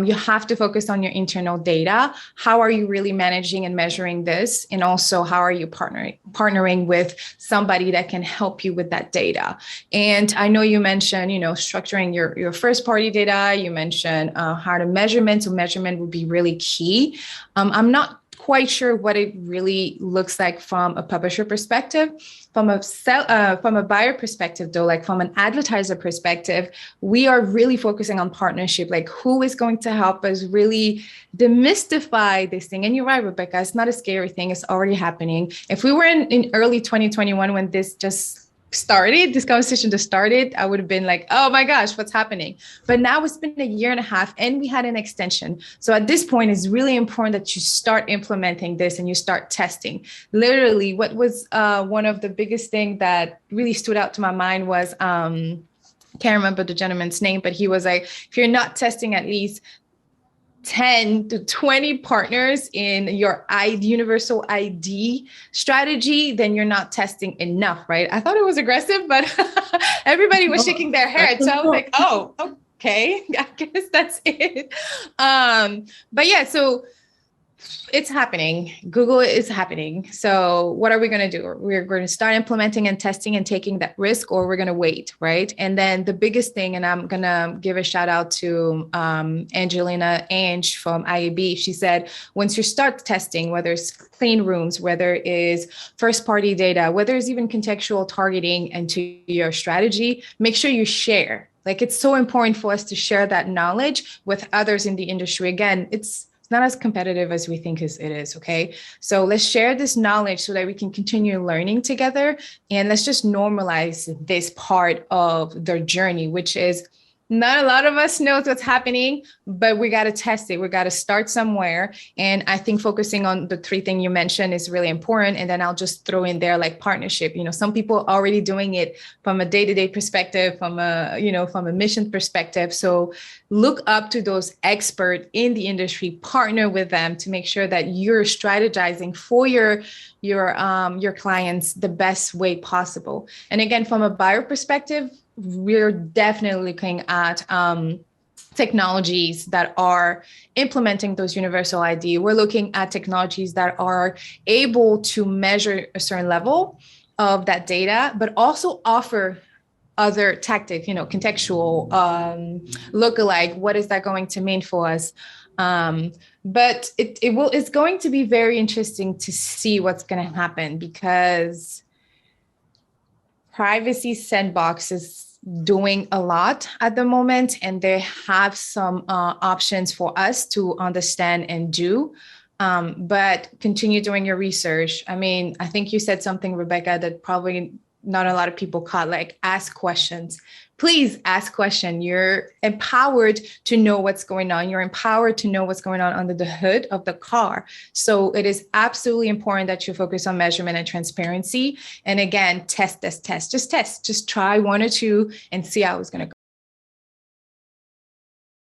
You have to focus on your internal data. How are you really managing and measuring this? And also, how are you partnering with somebody that can help you with that data? And I know you mentioned, structuring your first party data. You mentioned how to measurement. So measurement would be really key. I'm not quite sure what it really looks like from a publisher perspective. From a buyer perspective, though, like from an advertiser perspective, we are really focusing on partnership, like who is going to help us really demystify this thing. And you're right, Rebecca, it's not a scary thing. It's already happening. If we were in early 2021, when this conversation just started, I would have been like, oh my gosh, what's happening? But now it's been a year and a half and we had an extension. So at this point, it's really important that you start implementing this and you start testing. Literally, what was one of the biggest things that really stood out to my mind was, can't remember the gentleman's name, but he was like, if you're not testing at least 10 to 20 partners in your universal ID strategy, then you're not testing enough, right? I thought it was aggressive, but everybody was shaking their head. So I was like, oh, okay, I guess that's it. But yeah, so it's happening. Google is happening. So what are we going to do? We're going to start implementing and testing and taking that risk, or we're going to wait, right? And then the biggest thing, and I'm going to give a shout out to Angelina Ange from IAB. She said, once you start testing, whether it's clean rooms, whether it is first party data, whether it's even contextual targeting into your strategy, make sure you share. Like, it's so important for us to share that knowledge with others in the industry. Again, it's not as competitive as we think it is, okay? So let's share this knowledge so that we can continue learning together. And let's just normalize this part of their journey, which is not a lot of us knows what's happening, but we got to test it. We got to start somewhere. And I think focusing on the three things you mentioned is really important. And then I'll just throw in there like partnership. Some people are already doing it from a day-to-day perspective, from a mission perspective. So look up to those experts in the industry, partner with them to make sure that you're strategizing for your clients the best way possible. And again, from a buyer perspective, we're definitely looking at technologies that are implementing those universal ID. We're looking at technologies that are able to measure a certain level of that data, but also offer other tactics, contextual, lookalike. What is that going to mean for us? But it's going to be very interesting to see what's going to happen, because Privacy Sandbox is doing a lot at the moment, and they have some options for us to understand and do. But continue doing your research. I mean, I think you said something, Rebecca, that probably not a lot of people caught, like ask questions. Please ask questions. You're empowered to know what's going on. You're empowered to know what's going on under the hood of the car. So it is absolutely important that you focus on measurement and transparency. And again, test. Just try one or two and see how it's going to